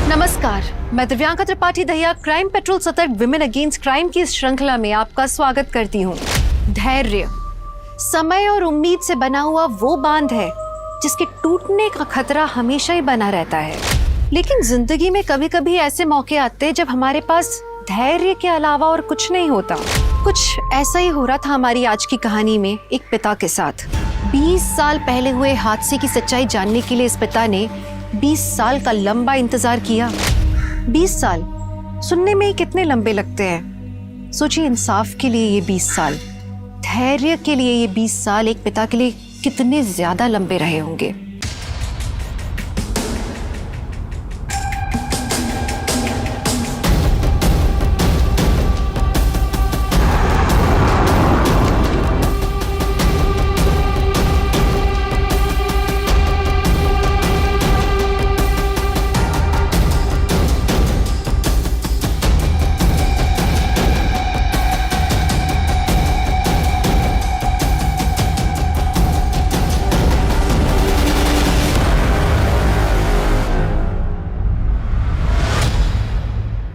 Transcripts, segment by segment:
नमस्कार, मैं Divyanka Tripathi Dahiya crime petrol सतर्क विमेन अगेंस्ट क्राइम की इस श्रृंखला में आपका स्वागत करती हूँ। धैर्य, समय और उम्मीद से बना हुआ वो बांध है जिसके टूटने का खतरा हमेशा ही बना रहता है। लेकिन जिंदगी में कभी कभी ऐसे मौके आते हैं जब हमारे पास धैर्य के अलावा और कुछ नहीं होता। कुछ ऐसा ही हो रहा था हमारी आज की कहानी में एक पिता के साथ। 20 साल पहले हुए हादसे की सच्चाई जानने के लिए इस पिता ने 20 साल का लंबा इंतजार किया। 20 साल सुनने में ही कितने लंबे लगते हैं। सोचिए, इंसाफ के लिए ये 20 साल, धैर्य के लिए ये 20 साल एक पिता के लिए कितने ज्यादा लंबे रहे होंगे।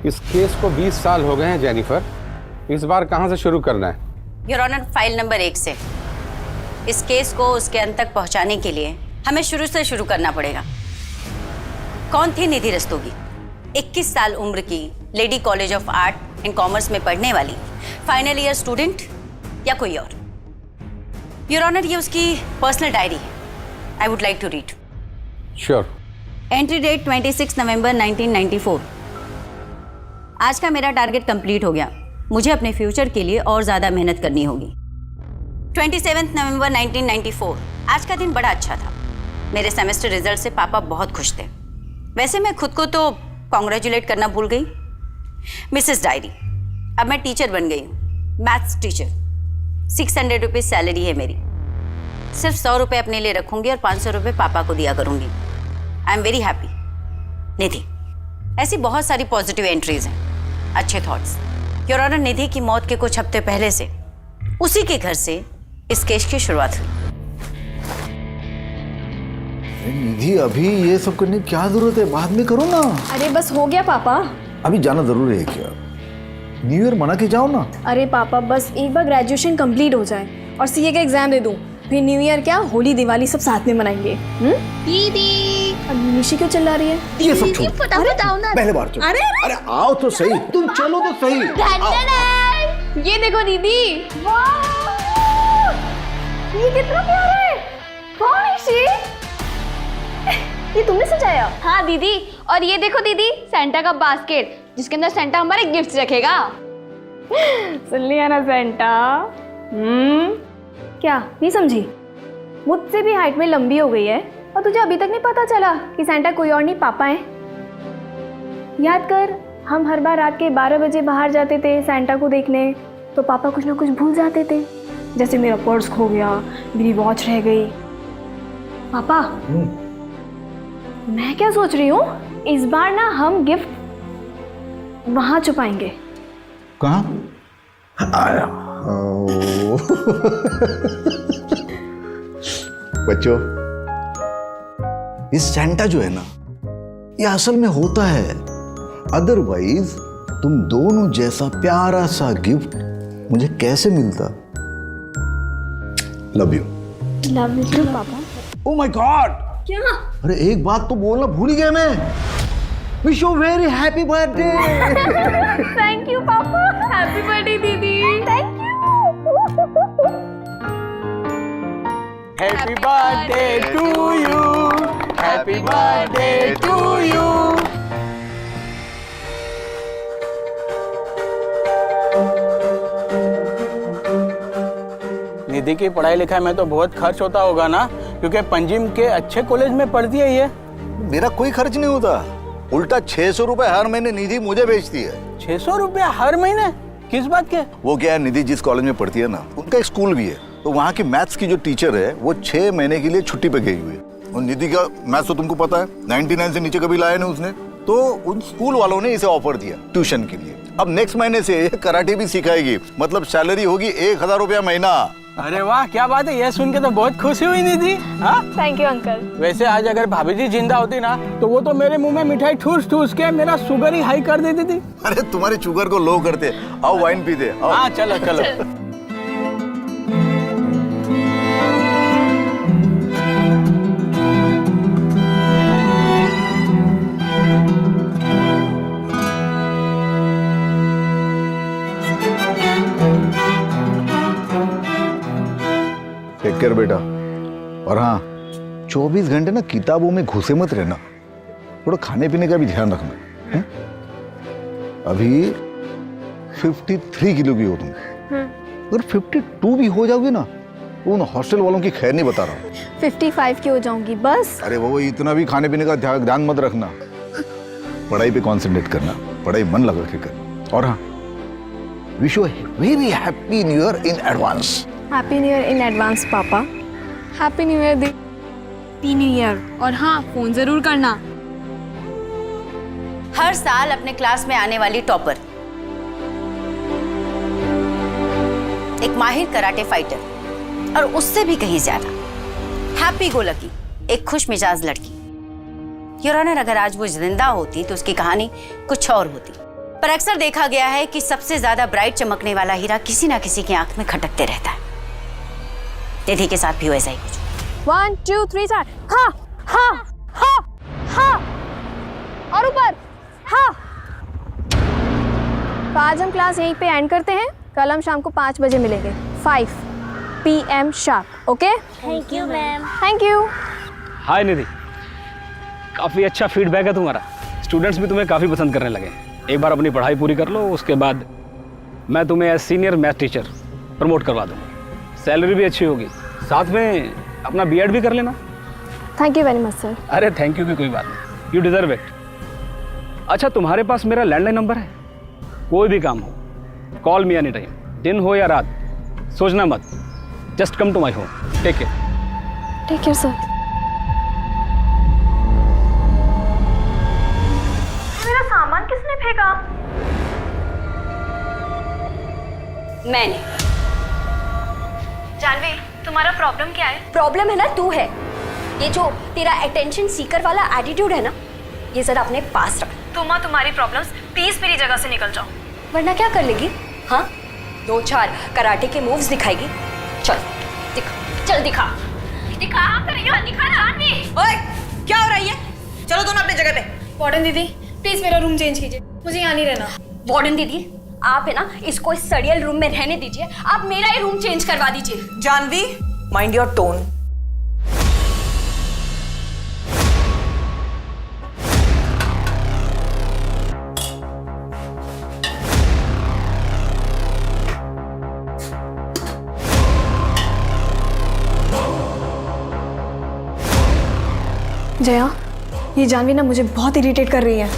इस केस को 20 साल हो गए हैं जेनिफर। इस बार कहां से शुरू करना है? योर ऑनर, फाइल नंबर 1 से। इस केस को उसके अंत तक पहुंचाने के लिए हमें शुरू से शुरू करना पड़ेगा। कौन थी निधि रस्तोगी? 21 साल उम्र की, lady college of art and commerce में पढ़ने वाली, फाइनल ईयर स्टूडेंट या कोई और? योर ऑनर, ये उसकी पर्सनल डायरी है। I would like to read. Sure. Entry date 26 November 1994। आज का मेरा टारगेट कंप्लीट हो गया। मुझे अपने फ्यूचर के लिए और ज़्यादा मेहनत करनी होगी। 27 नवंबर 1994। आज का दिन बड़ा अच्छा था। मेरे सेमेस्टर रिजल्ट से पापा बहुत खुश थे। वैसे मैं खुद को तो कॉन्ग्रेचुलेट करना भूल गई। मिसेस डायरी, अब मैं टीचर बन गई हूँ, मैथ्स टीचर। 600 रुपीज़ सैलरी है मेरी। सिर्फ 100 रुपये अपने लिए रखूँगी और 500 रुपये पापा को दिया करूँगी। I am very happy. Nidhi, ऐसी बहुत सारी पॉजिटिव एंट्रीज हैं, अच्छे थॉट्स। योर ऑनर, निधि की मौत के कुछ हफ्ते पहले से उसी के घर से इस केस की शुरुआत हुई। निधि, अभी ये सब करने की क्या जरूरत है? बाद में करो ना। अरे बस हो गया पापा। अभी जाना जरूरी है क्या? न्यू ईयर मना के जाओ ना। अरे पापा, बस एक बार ग्रेजुएशन कंप्लीट हो जाए और सीए का एग्जाम दे दूं, फिर न्यू ईयर क्या, होली दिवाली सब साथ में मनाएंगे। दीदी, अब निशी क्यों चिल्ला रही है? ये सब छोड़, बताओ ना। पहले बार चलो। अरे अरे आओ तो सही, तुम चलो तो सही। ये देखो दीदी, ये कितना प्यारा है। कौन निशी? ये तुमने सजाया? हाँ दीदी, और ये देखो दीदी, सेंटा का बास्केट जिसके अंदर सेंटा हमारे गिफ्ट रखेगा। सुन लिया ना सेंटा? क्या नहीं समझी? मुझसे भी हाइट में लंबी हो गई है और तुझे अभी तक नहीं पता चला कि सेंटा कोई और नहीं, पापा है। याद कर, हम हर बार रात के 12 बजे बाहर जाते थे सेंटा को देखने, तो पापा कुछ ना कुछ भूल जाते थे। जैसे मेरा पर्स खो गया, मेरी वॉच रह गई। पापा, मैं क्या सोच रही हूँ, इस बार ना हम गिफ्ट वहां छुपाएंगे। कहाँ? आया। बच्चों, इस सेंटा जो है ना, ये असल में होता है। अदरवाइज तुम दोनों जैसा प्यारा सा गिफ्ट मुझे कैसे मिलता? Love you. Love you too पापा। Oh my god! क्या? अरे एक बात तो बोलना भूल ही गया मैं। Wish you very happy birthday. Thank you पापा। हैप्पी बर्थडे दीदी। Thank you. Happy birthday to you, happy birthday to you. Nidhi की पढ़ाई लिखाई में तो बहुत खर्च होता होगा ना, क्योंकि पंजिम के अच्छे कॉलेज में पढ़ती है ये। मेरा कोई खर्च नहीं होता, उल्टा 600 रुपए हर महीने निधि मुझे भेजती है। 600 रुपया हर महीने? किस बात के? वो क्या है, निधि जिस कॉलेज में पढ़ती है ना, उनका एक स्कूल भी है, तो वहाँ की मैथ्स की जो टीचर है वो 6 महीने के लिए छुट्टी पे गई हुई है। और निधि का मैथ्स तो तुमको पता है, 99 से नीचे कभी लाया नहीं उसने, तो उन स्कूल वालों ने इसे ऑफर दिया ट्यूशन के लिए। अब नेक्स्ट महीने से ये कराटे भी सिखाएगी, मतलब सैलरी होगी 1000 रुपया महीना। अरे वाह, क्या बात है, ये सुन के तो बहुत खुशी हुई निधि। हाँ, थैंक यू अंकल। वैसे आज अगर भाभी जी जिंदा होती ना तो वो तो मेरे मुंह में मिठाई ठूस ठूस के मेरा शुगर ही हाई कर देती थी। अरे तुम्हारे शुगर को लो करते। आओ वाइन पीते। आओ। हाँ चलो चलो। टेक केयर बेटा। और हाँ, 24 घंटे ना किताबों में घुसे मत रहना, थोड़ा खाने पीने का भी ध्यान रखना है? अभी 53 किलो की हो तुम, अगर 52 भी हो जाओगे ना तो उन हॉस्टल वालों की खैर नहीं बता रहा हूँ। 55 की हो जाऊंगी बस। अरे वो इतना भी खाने पीने का ध्यान मत रखना, पढ़ाई पे कंसंट्रेट करना, पढ़ाई मन लगा के कर। और हाँ, wish you very happy new year in advance. Happy new year in advance पापा। हैप्पी न्यू ईयर दी। Happy new year. और हाँ, फोन जरूर करना। हर साल अपने क्लास में आने वाली टॉपर, एक माहिर कराटे फाइटर और उससे भी कहीं ज्यादा हैप्पी गो लकी, एक खुश मिजाज लड़की। योर ऑनर, अगर आज वो जिंदा होती तो उसकी कहानी कुछ और होती, पर अक्सर देखा गया है कि सबसे ज्यादा ब्राइट चमकने वाला हीरा किसी ना किसी की आंख में खटकते रहता है। निधि के साथ भी वैसा ही कुछ। 1 2 3 4। हाँ हाँ हाँ हाँ, और ऊपर हाँ। तो आज हम क्लास यहीं पे एंड करते हैं। कल हम शाम को 5 बजे मिलेंगे, 5 PM sharp. Okay? Thank you ma'am. Thank you. Hi Nidhi, काफ़ी अच्छा फीडबैक है तुम्हारा, स्टूडेंट्स भी तुम्हें काफ़ी पसंद करने लगे। एक बार अपनी पढ़ाई पूरी कर लो, उसके बाद मैं तुम्हें as senior math teacher promote करवा दूँगा, सैलरी भी अच्छी होगी, साथ में अपना BEd भी कर लेना। Thank you very much sir. अरे थैंक यू की कोई बात नहीं, यू डिजर्व इट। अच्छा, तुम्हारे पास मेरा लैंडलाइन नंबर है, कोई भी काम हो कॉल मी एनी टाइम, दिन हो या रात, सोचना मत, just come to my home. Take care. Take care sir. मेरा सामान किसने फेंका? मैंने। जानवी, तुम्हारा प्रॉब्लम क्या है? प्रॉब्लम है ना तू है। ये जो तेरा अटेंशन सीकर वाला एटीट्यूड है ना, ये जरा अपने पास रख। तुम्हारी प्रॉब्लम्स, प्लीज मेरी जगह से निकल जाओ। वरना क्या कर लेगी? हाँ, 2-4 कराटे के मूव्स दिखाएगी। चल दिखा, चल दिखा दिखा दिखा ना। ओए, क्या हो रहा है? चलो दोनों अपनी जगह पे। वार्डन दीदी, प्लीज मेरा रूम चेंज कीजिए, मुझे यहाँ नहीं रहना। वार्डन दीदी, आप है ना इसको इस सड़ियल रूम में रहने दीजिए, आप मेरा ही रूम चेंज करवा दीजिए। Janvi, mind your tone. Jaya, ये जानवी ना मुझे बहुत इरिटेट कर रही है।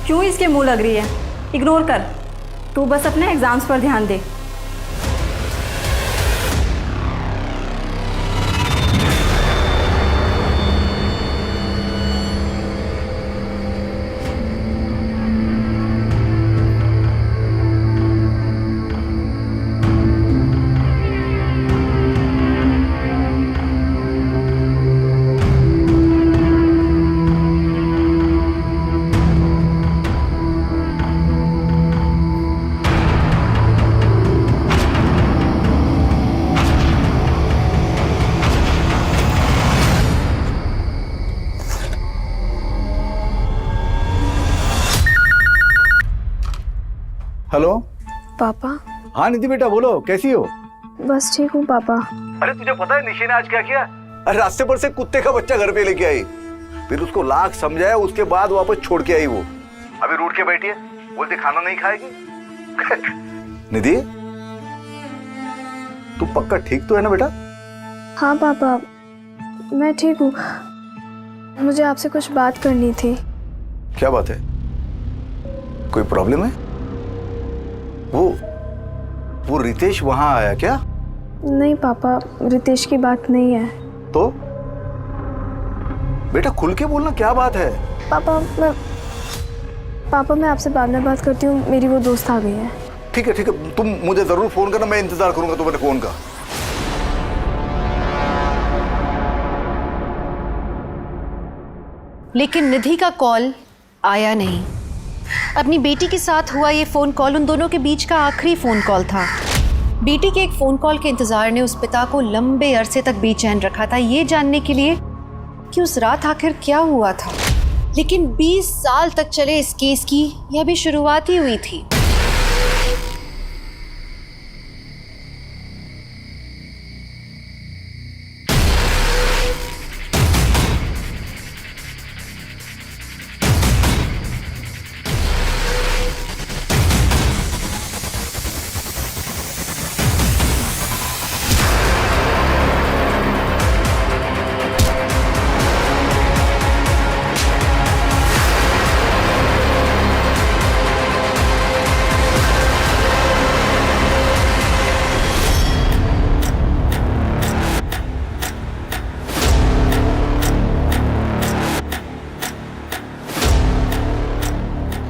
क्यों इसके मुंह लग रही है? इग्नोर कर, तू बस अपने एग्जाम्स पर ध्यान दे। हेलो पापा। हाँ निधि बेटा, बोलो कैसी हो? बस ठीक हूँ पापा। अरे तुझे पता है निशि ने आज क्या किया? अरे रास्ते पर से कुत्ते का बच्चा घर पे लेके आई, फिर उसको लाख समझाया, उसके बाद वापस छोड़ के आई। वो अभी रूठ के बैठी है, बोलती खाना नहीं खाएगी। निधि, तू पक्का ठीक तो है ना बेटा? हाँ पापा, मैं ठीक हूँ। मुझे आपसे कुछ बात करनी थी। क्या बात है? कोई प्रॉब्लम है? वो रितेश वहां आया क्या? नहीं पापा, रितेश की बात नहीं है। तो बेटा खुल के बोलना, क्या बात है? पापा मैं आपसे बाद में बात करती हूँ, मेरी वो दोस्त आ गई है। ठीक है, तुम मुझे जरूर फोन करना, मैं इंतजार करूंगा तुम्हारे फोन का। लेकिन निधि का कॉल आया नहीं। अपनी बेटी के साथ हुआ ये फोन कॉल उन दोनों के बीच का आखिरी फोन कॉल था। बेटी के एक फोन कॉल के इंतजार ने उस पिता को लंबे अरसे तक बेचैन रखा था, ये जानने के लिए कि उस रात आखिर क्या हुआ था। लेकिन 20 साल तक चले इस केस की यह अभी शुरुआत ही हुई थी।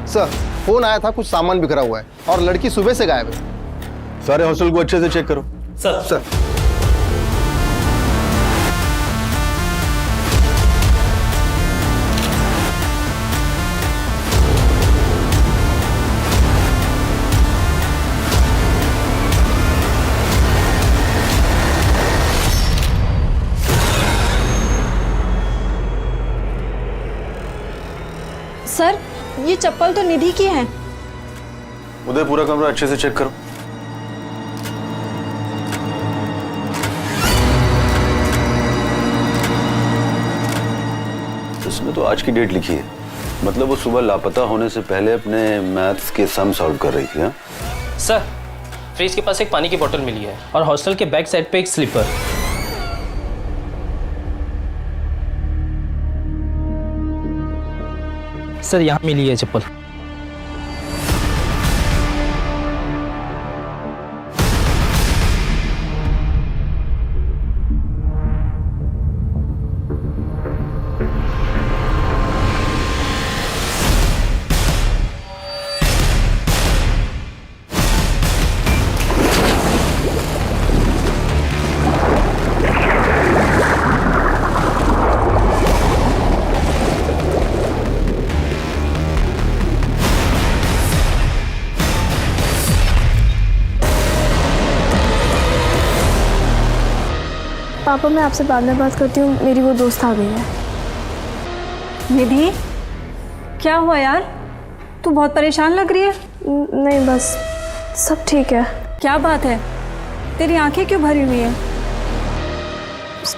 सर फोन आया था, कुछ सामान बिखरा हुआ है और लड़की सुबह से गायब है। सारे हॉस्टल को अच्छे से चेक करो। सर सर ये चप्पल तो निधि की है। उधर पूरा कमरा अच्छे से चेक करो। इसमें तो आज की डेट लिखी है, मतलब वो सुबह लापता होने से पहले अपने मैथ्स के सम सॉल्व कर रही थी। हाँ सर, फ्रिज के पास एक पानी की बोतल मिली है और हॉस्टल के बैक साइड पे एक स्लीपर। सर यहाँ मिली है चप्पल। पापा मैं आपसे बाद में बात करती हूँ, मेरी वो दोस्त आ गई है। निधि क्या हुआ यार, तू बहुत परेशान लग रही है। नहीं बस सब ठीक है। क्या बात है, तेरी आंखें क्यों भरी हुई हैं?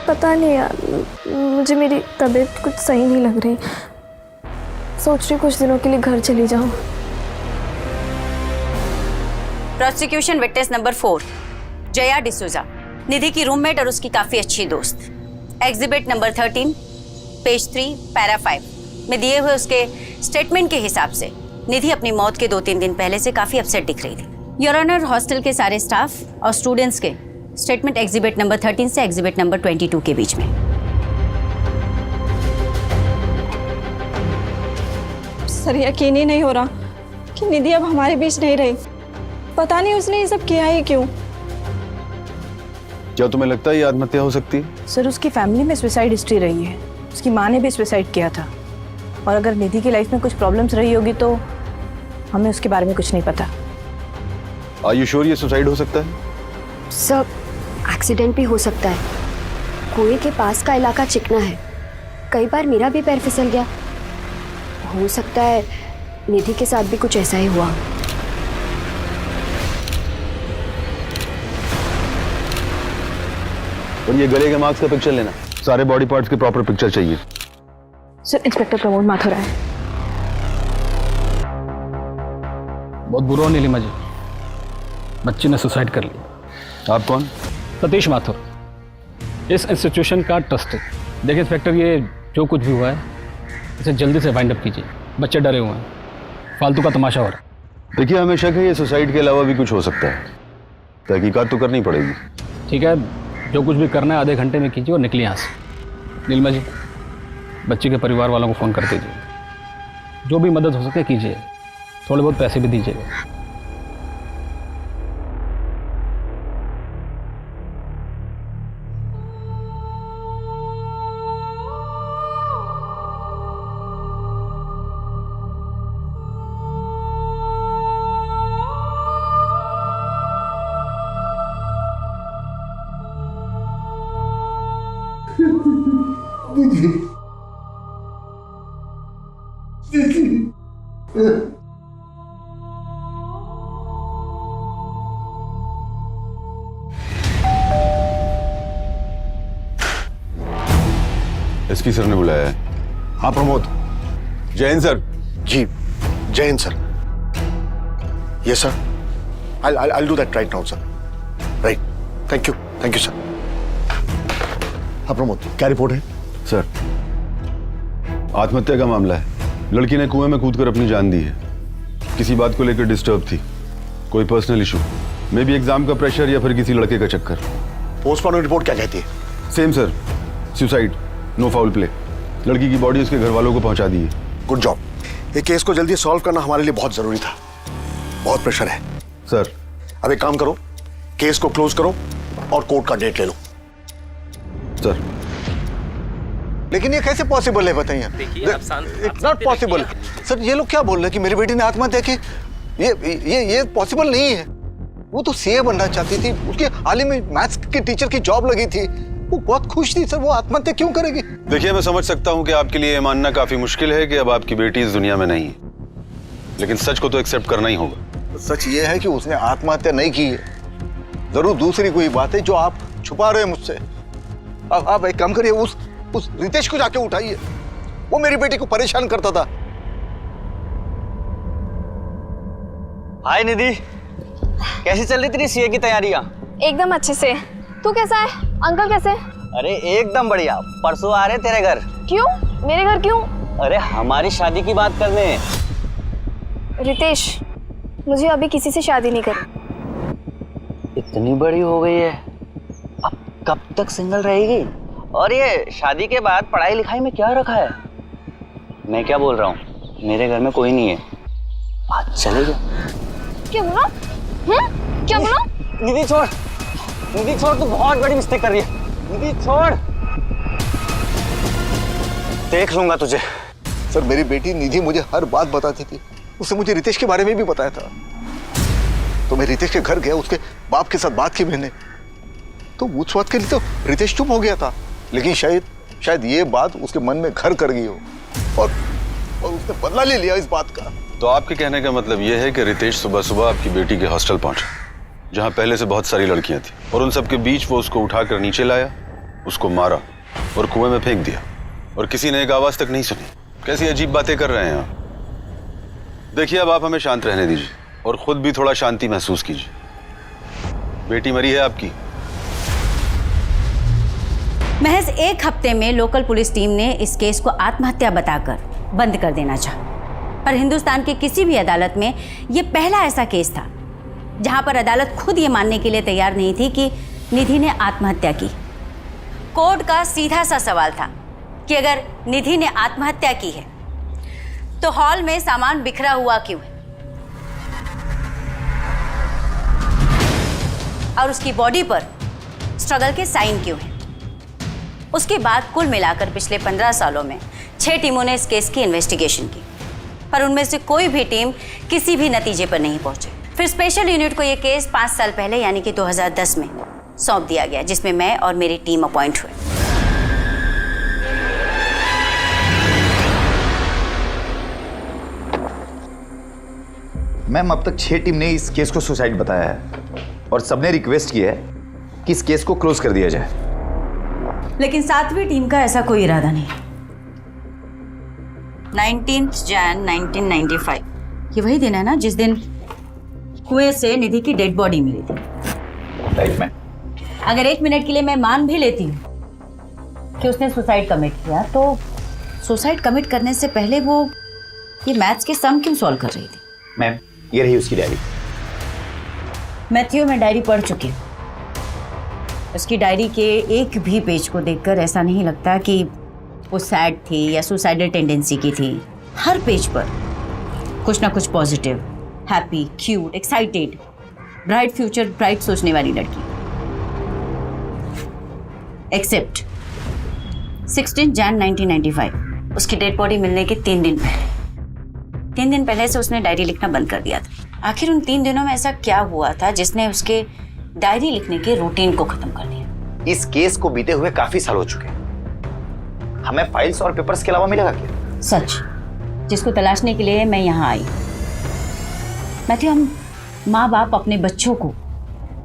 पता नहीं यार, मुझे मेरी तबीयत कुछ सही नहीं लग रही। सोच रही कुछ दिनों के लिए घर चली जाऊँ। Prosecution witness number 4 Jaya D'Souza, Nidhi की रूममेट और उसकी काफी अच्छी दोस्त। एग्जिबिट नंबर 13 पेज 3 पैरा 5 में दिए हुए उसके स्टेटमेंट के हिसाब से निधि अपनी मौत के 2-3 दिन पहले से काफी अपसेट दिख रही थी। योर ऑनर, हॉस्टल के सारे स्टाफ और स्टूडेंट्स के स्टेटमेंट एग्जिबिट नंबर 13 से एग्जिबिट नंबर 22 के बीच में। सर यकीन ही नहीं हो रहा कि निधि अब हमारे बीच नहीं रही। पता नहीं उसने ये सब किया ही क्यों। क्या तुम्हें लगता है ये आत्महत्या हो सकती है? सर उसकी फैमिली में सुसाइड हिस्ट्री रही है, उसकी माँ ने भी सुसाइड किया था। और अगर निधि की लाइफ में कुछ प्रॉब्लम्स रही होगी तो हमें उसके बारे में कुछ नहीं पता। आर यू श्योर ये सुसाइड हो सकता है? सर एक्सीडेंट भी हो सकता है। कुएं के पास का इलाका चिकना है, कई बार मेरा भी पैर फिसल गया। हो सकता है निधि के साथ भी कुछ ऐसा ही हुआ। और ये गले के मार्क्स का पिक्चर लेना, सारे बॉडी पार्ट्स की प्रॉपर पिक्चर चाहिए। सर इंस्पेक्टर प्रमोद माथुर है। बहुत बुरा नहीं लीमा जी, बच्ची ने सुसाइड कर ली। आप कौन? सतीश माथुर, इस इंस्टीट्यूशन का ट्रस्टी। देखिए इंस्पेक्टर, ये जो कुछ भी हुआ है इसे जल्दी से वाइंड अप कीजिए। बच्चे डरे हुए हैं, फालतू का तमाशा हो रहा है। देखिए हमें शक है ये सुसाइड के अलावा भी कुछ हो सकता है, तहकीकात तो करनी पड़ेगी। ठीक है, जो कुछ भी करना है आधे घंटे में कीजिए और निकलिए यहाँ से। नीलिमा जी, बच्ची के परिवार वालों को फ़ोन कर दीजिए, जो भी मदद हो सके कीजिए, थोड़े बहुत पैसे भी दीजिएगा। एसपी सर ने बुलाया है। हाँ प्रमोद। जैन सर। जी Jain sir. Yes sir, I'll do that right now sir. Right, thank you sir. हाँ प्रमोद, क्या रिपोर्ट है? सर, आत्महत्या का मामला है। लड़की ने कुएं में कूदकर अपनी जान दी है। किसी बात को लेकर डिस्टर्ब थी, कोई personal issue, may be exam का प्रेशर या फिर किसी लड़के का चक्कर। पोस्टमार्टम रिपोर्ट क्या कहती है? Same sir, suicide, no foul play. लड़की की बॉडी उसके घर वालों को पहुंचा दी है। Good job. ये केस को जल्दी सॉल्व करना हमारे लिए बहुत जरूरी था। बहुत प्रेशर है सर। अब एक काम करो, केस को क्लोज करो और कोर्ट का डेट ले लो। सर लेकिन ये कैसे पॉसिबल है बताइए? It's not possible sir. ये लोग क्या बोल रहे हैं कि मेरी बेटी ने आत्महत्या की? ये पॉसिबल नहीं है। वो तो सीए बनना चाहती थी, उसके हाल ही में मैथ्स के टीचर की जॉब लगी थी, वो बहुत खुश थी सर। वो आत्महत्या क्यों करेगी? देखिए, मैं समझ सकता हूं कि आपके लिए मानना काफी मुश्किल है कि अब आपकी बेटी इस दुनिया में नहीं है, लेकिन सच को तो एक्सेप्ट करना ही होगा। सच ये है कि उसने आत्महत्या नहीं की है। जरूर दूसरी कोई बात है जो आप छुपा रहे हैं मुझसे। आप एक काम करिए, उस रितेश को जाके उठाइए, वो मेरी बेटी को परेशान करता था। हाय निधि, कैसी चल रही तेरी सीए की तैयारियां? एकदम अच्छे से। तू कैसा है? अंकल कैसे? अरे एकदम बढ़िया। परसों आ रहे तेरे घर। क्यों? मेरे घर क्यों? अरे हमारी शादी की बात करने। रितेश, मुझे अभी किसी से शादी नहीं करनी। इतनी बड़ी हो गई है, अब कब तक सिंगल रहेगी? और ये शादी के बाद पढ़ाई लिखाई में क्या रखा है? मैं क्या बोल रहा हूँ, मेरे घर में कोई नहीं है, आज चलेगा। क्या बोला? क्या बोला? निधि छोड़, निधि छोड़, तू बहुत बड़ी मिस्टेक कर रही है। निधि छोड़, देख लूंगा तुझे। सर मेरी बेटी निधि मुझे हर बात बताती थी, उसने मुझे रितेश के बारे में भी बताया था। तो मैं रितेश के घर गया, उसके बाप के साथ बात की मैंने, तो उस बात के लिए तो रितेश चुप हो गया था, लेकिन शायद ये बात उसके मन में घर कर गई हो और उसने बदला ले लिया इस बात का। तो आपके कहने का मतलब यह है कि रितेश सुबह सुबह आपकी बेटी के हॉस्टल पहुंचा, जहां पहले से बहुत सारी लड़कियां थी, और उन सबके बीच वो उसको उठाकर नीचे लाया, उसको मारा और कुएं में फेंक दिया, और किसी ने एक आवाज तक नहीं सुनी। कैसी अजीब बातें कर रहे हैं आप। देखिए, अब आप हमें शांत रहने दीजिए और खुद भी थोड़ा शांति महसूस कीजिए। बेटी मरी है आपकी। महज एक हफ्ते में लोकल पुलिस टीम ने इस केस को आत्महत्या बताकर बंद कर देना चाहा, पर हिंदुस्तान के किसी भी अदालत में यह पहला ऐसा केस था जहां पर अदालत खुद ये मानने के लिए तैयार नहीं थी कि निधि ने आत्महत्या की। कोर्ट का सीधा सा सवाल था कि अगर निधि ने आत्महत्या की है तो हॉल में सामान बिखरा हुआ क्यों है, और उसकी बॉडी पर स्ट्रगल के साइन क्यों हैं। उसके बाद कुल मिलाकर पिछले 15 सालों में 6 टीमों ने इस केस की इन्वेस्टिगेशन की, पर उनमें से कोई भी टीम किसी भी नतीजे पर नहीं पहुंचे। फिर स्पेशल यूनिट को यह केस 5 साल पहले यानी कि 2010 में सौंप दिया गया, जिसमें मैं और मेरी टीम अपॉइंट हुए। मैम, अब तक 6 टीम ने इस केस को सुसाइड बताया है और सबने रिक्वेस्ट की है कि इस केस को क्लोज कर दिया जाए, लेकिन 7वीं टीम का ऐसा कोई इरादा नहीं। 19 जन 1995 ये वही दिन है ना जिस दिन कुएं से निधि की डेड बॉडी मिली थी। Right ma'am. अगर 1 मिनट के लिए मैं मान भी लेती हूँ कि उसने सुसाइड कमिट किया, तो सुसाइड कमिट करने से पहले वो ये मैथ्स के सम क्यों सॉल्व कर रही थी? मैम, ये रही उसकी डायरी। मैथ्यू, मैं डायरी पढ़ चुकी हूँ। उसकी डायरी के एक भी पेज को देखकर ऐसा नहीं लगता कि वो सैड थी या सुसाइडल टेंडेंसी की थी। हर पेज पर कुछ ना कुछ positive, happy, cute, excited, bright future, bright सोचने वाली लड़की। एक्सेप्ट 16 जन 1995, उसकी डेड बॉडी मिलने के 3 दिन पहले। 3 दिन पहले से उसने डायरी लिखना बंद कर दिया था। आखिर उन 3 दिनों में ऐसा क्या हुआ था जिसने उसके डायरी लिखने के रूटीन को खत्म कर दिया? इस केस को बीते हुए काफी साल हो चुके हैं। हमें फाइल्स और पेपर्स के अलावा मिलेगा क्या? सच, जिसको तलाशने के लिए मैं यहाँ आई। मैथ्यू, हम माँ बाप अपने बच्चों को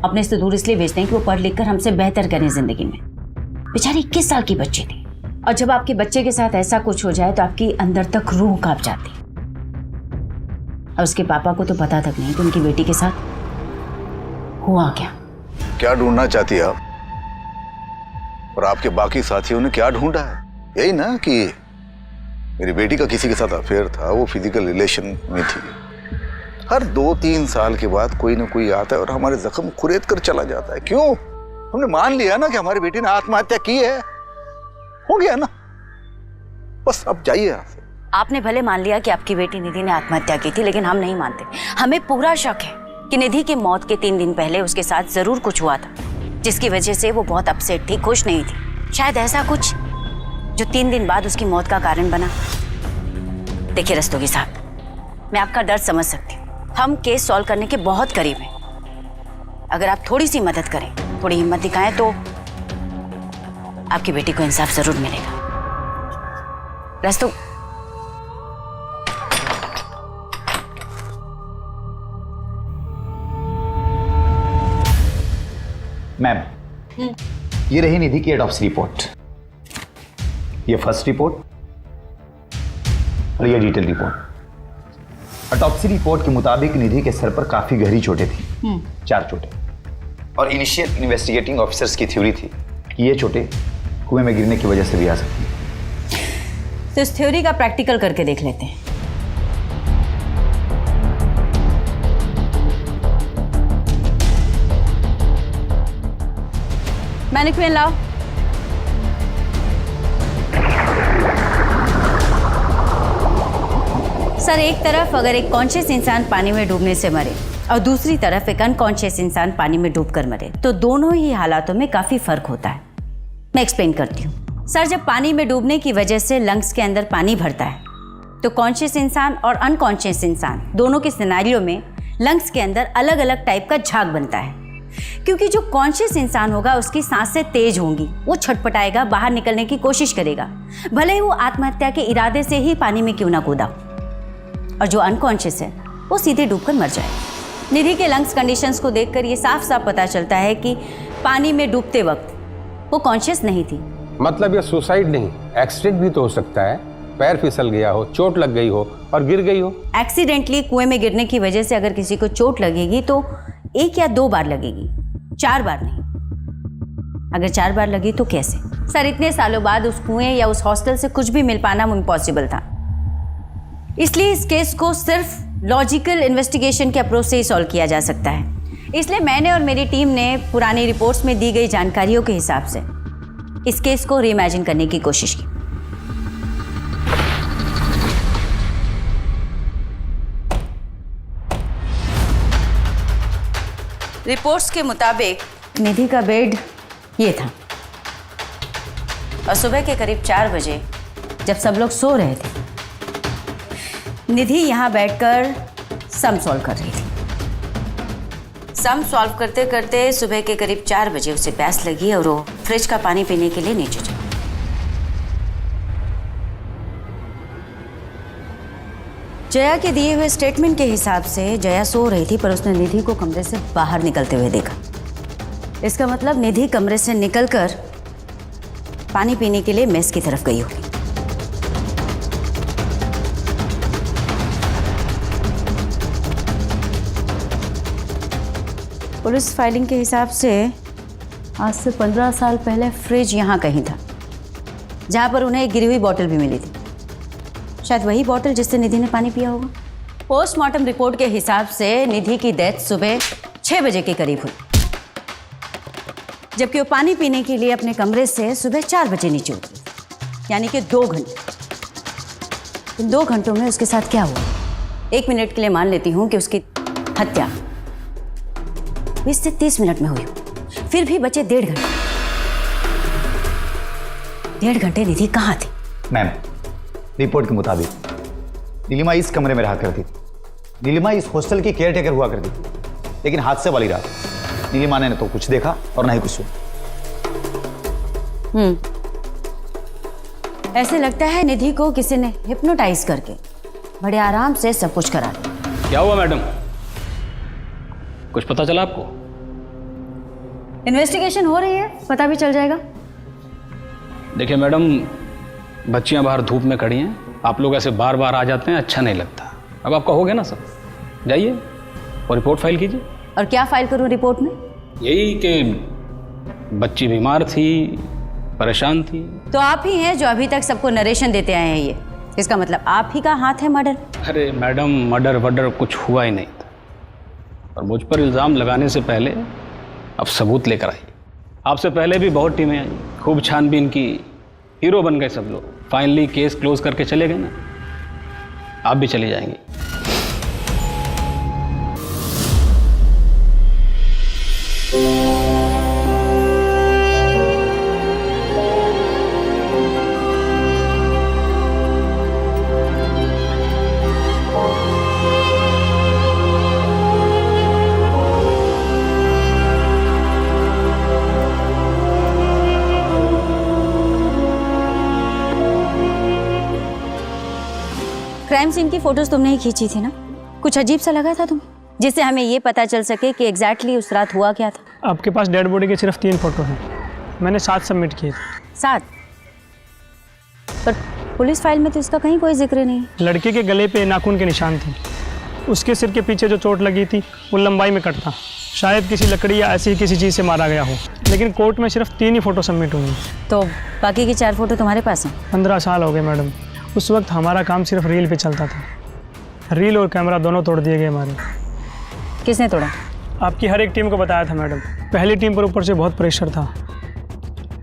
अपने से दूर इसलिए भेजते हैं कि वो पढ़ लिख कर हमसे बेहतर करें जिंदगी में। बेचारी 21 साल की बच्ची थी, और जब आपके बच्चे के साथ ऐसा कुछ हो जाए तो आपकी अंदर तक रूह कांप जाती। और उसके पापा को तो पता तक नहीं कि उनकी बेटी के साथ हुआ क्या। क्या ढूंढना चाहती है आप? और आपके बाकी साथियों ने क्या ढूंढा है? यही ना कि मेरी बेटी का किसी के साथ अफेयर था, वो फिजिकल रिलेशन में थी। हर 2-3 साल के बाद कोई ना कोई आता है और हमारे जख्म खुरेद कर चला जाता है। क्यों? हमने मान लिया ना कि हमारी बेटी ने आत्महत्या की है, हो गया ना, बस अब जाइए यहाँ से। आपने भले मान लिया कि आपकी बेटी निधि ने आत्महत्या की थी, लेकिन हम नहीं मानते। हमें पूरा शक है कि निधि की मौत के 3 दिन पहले उसके साथ जरूर कुछ हुआ था, जिसकी वजह से वो बहुत अपसेट थी, खुश नहीं थी। शायद ऐसा कुछ जो 3 दिन बाद उसकी मौत का कारण बना। देखिए रस्तोगी साहब, मैं आपका दर्द समझ सकती हूँ। हम केस सॉल्व करने के बहुत करीब हैं। अगर आप थोड़ी सी मदद करें, थोड़ी हिम्मत दिखाएं, तो आपकी बेटी को इंसाफ जरूर मिलेगा। रस्तो मैम, ये रही निधि की ऑटोप्सी रिपोर्ट। ये फर्स्ट रिपोर्ट और ये डिटेल रिपोर्ट। ऑटोप्सी रिपोर्ट के मुताबिक निधि के सर पर काफी गहरी चोटें थी, 4 चोटें। और इनिशियल इन्वेस्टिगेटिंग ऑफिसर्स की थ्योरी थी कि ये चोटें कुएं में गिरने की वजह से भी आ सकती हैं। तो इस थ्योरी का प्रैक्टिकल करके देख लेते हैं। मैनिक्विन लाओ। सर, एक तरफ अगर एक कॉन्शियस इंसान पानी में डूबने से मरे और दूसरी तरफ एक अनकॉन्शियस इंसान पानी में डूबकर मरे, तो दोनों ही हालातों में काफी फर्क होता है। मैं एक्सप्लेन करती हूँ। सर, जब पानी में डूबने की वजह से लंग्स के अंदर पानी भरता है, तो कॉन्शियस इंसान और अनकॉन्शियस इंसान दोनों के सिनेरियो में लंग्स के अंदर अलग अलग टाइप का झाग बनता है। क्योंकि जो कॉन्शियस इंसान होगा उसकी सांसें तेज होंगी, वो छटपटाएगा, बाहर निकलने की कोशिश करेगा, भले ही वो आत्महत्या के इरादे से ही पानी में क्यों ना कूदा। और जो अनकॉन्शियस है वो सीधे डूबकर मर जाए। निधि के लंग्स कंडीशंस को देखकर ये साफ साफ पता चलता है कि पानी में डूबते वक्त वो कॉन्शियस नहीं थी। मतलब ये सुसाइड नहीं, एक्सीडेंट भी तो हो सकता है। पैर फिसल गया हो, चोट लग गई हो और गिर गई हो। एक्सीडेंटली कुएं में गिरने की वजह से अगर किसी को चोट लगेगी तो 1 या 2 बार लगेगी, 4 बार नहीं। अगर 4 बार लगी तो कैसे? सर, इतने सालों बाद उस कुएं या उस हॉस्टल से कुछ भी मिल पाना इम्पॉसिबल था। इसलिए इस केस को सिर्फ लॉजिकल इन्वेस्टिगेशन के अप्रोच से ही सॉल्व किया जा सकता है। इसलिए मैंने और मेरी टीम ने पुरानी रिपोर्ट्स में दी गई जानकारियों के हिसाब से इस केस को रीइमेजिन करने की कोशिश की। रिपोर्ट्स के मुताबिक निधि का बेड ये था, और सुबह के करीब 4 बजे जब सब लोग सो रहे थे, निधि यहाँ बैठकर सम सॉल्व कर रही थी। सम सॉल्व करते करते सुबह के करीब 4 बजे उसे प्यास लगी और वो फ्रिज का पानी पीने के लिए नीचे चली। जया के दिए हुए स्टेटमेंट के हिसाब से जया सो रही थी, पर उसने निधि को कमरे से बाहर निकलते हुए देखा। इसका मतलब निधि कमरे से निकलकर पानी पीने के लिए मेस की तरफ गई होगी। पुलिस फाइलिंग के हिसाब से आज से 15 साल पहले फ्रिज यहाँ कहीं था, जहाँ पर उन्हें एक गिरी हुई बॉटल भी मिली थी। शायद वही बॉटल जिससे निधि ने पानी पिया होगा। पोस्टमार्टम रिपोर्ट के हिसाब से निधि की डेथ सुबह 6 बजे के करीब हुई, जबकि वो पानी पीने के लिए अपने कमरे से सुबह 4 बजे नीचे उतरी, यानी कि 2 घंटे। इन 2 घंटों में उसके साथ क्या हुआ? 1 मिनट के लिए मान लेती हूँ कि उसकी हत्या 20 से 30 मिनट में हुई, फिर भी बचे 1.5 घंटे। 1.5 घंटे निधि कहाँ थी? मैम, रिपोर्ट के मुताबिक नीलिमा इस कमरे में रहा करती थी। नीलिमा इस हॉस्टल की केयर टेकर हुआ करती थी, लेकिन हादसे वाली रात नीलिमा ने न तो कुछ देखा और न ही कुछ सुना। ऐसे लगता है निधि को किसी ने हिप्नोटाइज करके बड़े आराम से सब कुछ करा दिया। क्या हुआ मैडम, कुछ पता चला आपको? इन्वेस्टिगेशन हो रही है, पता भी चल जाएगा। देखिए मैडम, बच्चियां बाहर धूप में खड़ी हैं, आप लोग ऐसे बार बार आ जाते हैं, अच्छा नहीं लगता। अब आपका हो गया ना सब, जाइए और रिपोर्ट फाइल कीजिए। और क्या फाइल करूं रिपोर्ट में? यही कि बच्ची बीमार थी, परेशान थी। तो आप ही हैं जो अभी तक सबको नरेशन देते आए हैं। ये इसका मतलब आप ही का हाथ है मर्डर? अरे मैडम, मर्डर वर्डर कुछ हुआ ही नहीं था, और मुझ पर इल्ज़ाम लगाने से पहले अब सबूत लेकर आइए। आपसे पहले भी बहुत टीमें आई, खूब छानबीन की, हीरो बन गए सब लोग, फाइनली केस क्लोज करके चले गए ना। आप भी चली जाएंगी। क्राइम सीन की फोटोज तुमने ही खींची थी ना? कुछ अजीब सा लगा था तुम्हें, जिससे हमें ये पता चल सके कि एग्जैक्टली उस रात हुआ क्या था? आपके पास डेड बॉडी के सिर्फ 3 फोटो हैं, मैंने 7 सबमिट किए थे। 7? पर पुलिस फाइल में तो इसका कहीं कोई जिक्र नहीं। लड़के के गले पे नाखून के निशान थे, उसके सिर के पीछे जो चोट लगी थी वो लंबाई में कट था, शायद किसी लकड़ी या ऐसी ही किसी चीज़ से मारा गया हो। लेकिन कोर्ट में सिर्फ 3 ही फोटो सबमिट हुई। तो बाकी की 4 फोटो तुम्हारे पास हैं? 15 साल हो गए मैडम। उस वक्त हमारा काम सिर्फ रील पे चलता था, रील और कैमरा दोनों तोड़ दिए गए हमारे। किसने तोड़ा? आपकी हर एक टीम को बताया था मैडम। पहली टीम पर ऊपर से बहुत प्रेशर था,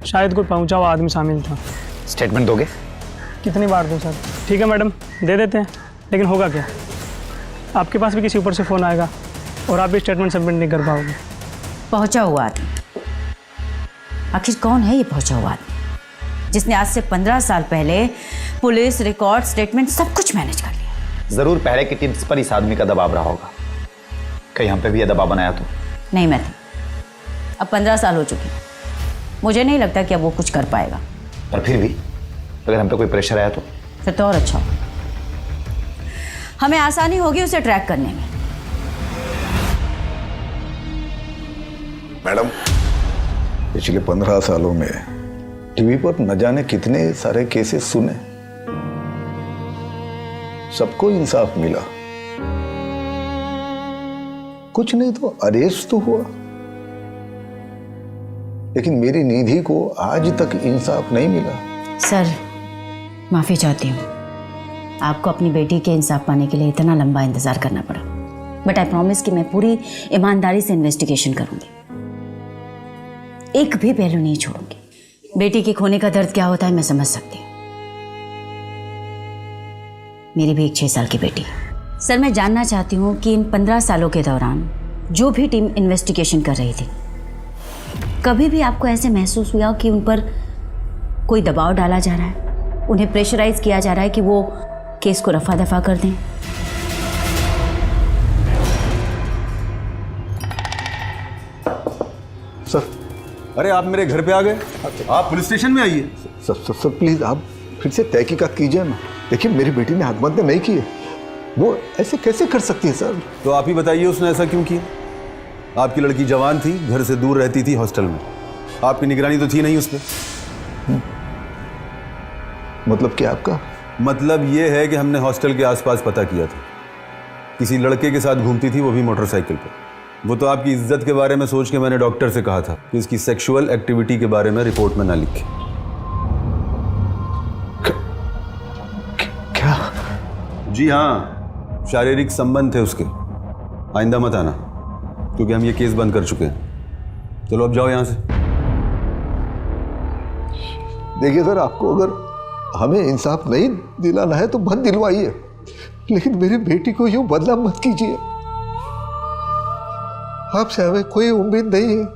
शायद कोई पहुंचा हुआ आदमी शामिल था। स्टेटमेंट दोगे? कितनी बार दूं सर? ठीक है मैडम, दे देते हैं, लेकिन होगा क्या? आपके पास भी किसी ऊपर से फ़ोन आएगा और आप भी स्टेटमेंट सबमिट नहीं कर पाओगे। पहुंचा हुआ आदमी? आखिर कौन है ये पहुंचा हुआ आदमी जिसने आज से 15 साल पहले पुलिस रिकॉर्ड, स्टेटमेंट सब कुछ मैनेज कर लिया? जरूर पहले की टीम्स पर इस आदमी का दबाव रहा होगा। कहीं हम पे भी ये दबाव बनाया तो? नहीं मैं अब 15 साल हो चुके, मुझे नहीं लगता कि अब वो कुछ कर पाएगा। पर फिर भी अगर हम पे कोई प्रेशर आया तो? फिर तो और अच्छा होगा, हमें आसानी होगी उसे ट्रैक करने में। मैडम, पिछले 15 सालों में टीवी पर न जाने कितने सारे केसेस सुने, सबको इंसाफ मिला, कुछ नहीं तो अरेस्ट तो हुआ, लेकिन मेरी निधि को आज तक इंसाफ नहीं मिला। सर, माफी चाहती हूँ, आपको अपनी बेटी के इंसाफ पाने के लिए इतना लंबा इंतजार करना पड़ा, बट आई प्रॉमिस कि मैं पूरी ईमानदारी से इन्वेस्टिगेशन करूंगी, एक भी पहलू नहीं छोड़ूंगी। बेटी के खोने का दर्द क्या होता है मैं समझ सकती हूँ, मेरी भी एक 6 साल की बेटी है। सर, मैं जानना चाहती हूँ कि इन 15 सालों के दौरान जो भी टीम इन्वेस्टिगेशन कर रही थी, कभी भी आपको ऐसे महसूस हुआ कि उन पर कोई दबाव डाला जा रहा है, उन्हें प्रेशराइज किया जा रहा है कि वो केस को रफा दफा कर दें? सर, अरे आप मेरे घर पे आ गए, आप पुलिस स्टेशन में आइए। सर प्लीज आप फिर से तहकीकात कीजिए ना। देखिए, मेरी बेटी ने आत्महत्या नहीं की है, वो ऐसे कैसे कर सकती है सर? तो आप ही बताइए उसने ऐसा क्यों किया? आपकी लड़की जवान थी, घर से दूर रहती थी हॉस्टल में, आपकी निगरानी तो थी नहीं उस पर। मतलब क्या आपका? मतलब ये है कि हमने हॉस्टल के आसपास पता किया था, किसी लड़के के साथ घूमती थी, वो भी मोटरसाइकिल पर। वो तो आपकी इज्जत के बारे में सोच के मैंने डॉक्टर से कहा था कि इसकी सेक्सुअल एक्टिविटी के बारे में रिपोर्ट में ना लिखे। क्या? जी हाँ, शारीरिक संबंध थे उसके। आइंदा मत आना, क्योंकि हम ये केस बंद कर चुके हैं। चलो अब जाओ यहाँ से। देखिए सर, आपको अगर हमें इंसाफ नहीं दिलाना है तो मत दिलवाइए, लेकिन मेरी बेटी को यूं बदनाम मत कीजिए। आपसे हमें कोई उम्मीद नहीं है।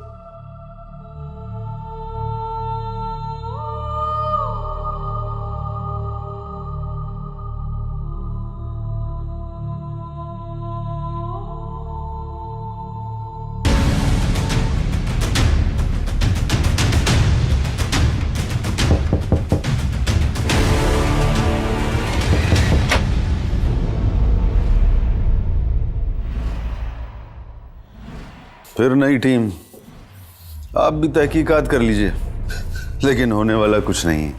फिर नई टीम, आप भी तहकीकात कर लीजिए, लेकिन होने वाला कुछ नहीं है।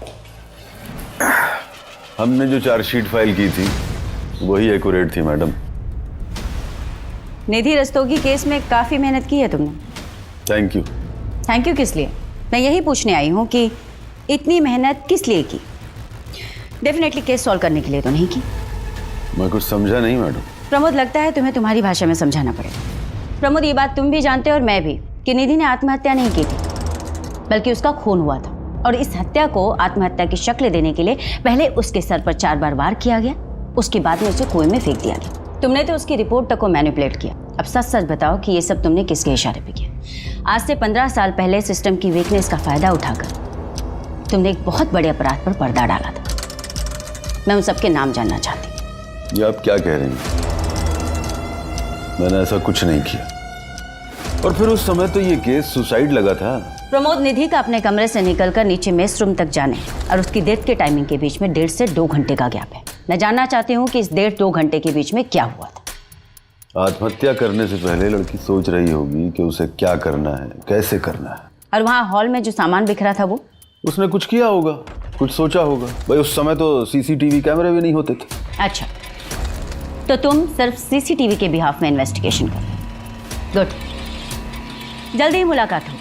हमने जो चार्जशीट फाइल की थी वही एक्यूरेट थी मैडम। निधि रस्तोगी केस में काफ़ी मेहनत की है तुमने। Thank you. थैंक यू किस लिए? मैं यही पूछने आई हूँ कि इतनी मेहनत किस लिए की? डेफिनेटली केस सॉल्व करने के लिए तो नहीं की। मैं कुछ समझा नहीं मैडम। प्रमोद, लगता है तुम्हें तुम्हारी भाषा में समझाना पड़ेगा। प्रमोद, ये बात तुम भी जानते हो और मैं भी कि निधि ने आत्महत्या नहीं की थी, बल्कि उसका खून हुआ था। और इस हत्या को आत्महत्या की शक्ल देने के लिए पहले उसके सर पर 4 बार वार किया गया, उसके बाद में उसे कुएं में फेंक दिया गया। तुमने तो उसकी रिपोर्ट तक को मैनिपुलेट किया। अब सच सच बताओ कि ये सब तुमने किसके इशारे पे किया? आज से 15 साल पहले सिस्टम की वीकनेस का फायदा उठाकर तुमने एक बहुत बड़े अपराध पर पर्दा डाला था। मैं उन सबके नाम जानना चाहती हूँ। ये आप क्या कह रही हैं? मैंने ऐसा कुछ नहीं किया। और फिर उस समय तो ये केस सुसाइड लगा था। प्रमोद, निधि का अपने कमरे से निकलकर नीचे मेस रूम तक जाने और उसकी डेथ के टाइमिंग के बीच में 1.5 से 2 घंटे का गैप है। मैं जानना चाहती हूँ कि इस 1.5-2 घंटे के बीच में क्या हुआ था। आत्महत्या करने से पहले लड़की सोच रही होगी कि उसे क्या करना है, कैसे करना है। और वहाँ हॉल में जो सामान बिखरा था वो? उसने कुछ किया होगा, कुछ सोचा होगा। भाई उस समय तो सीसीटीवी कैमरे भी नहीं होते थे। अच्छा, तो तुम सिर्फ सीसीटीवी के बिहाफ में इन्वेस्टिगेशन करो। गुड, जल्दी ही मुलाकात हो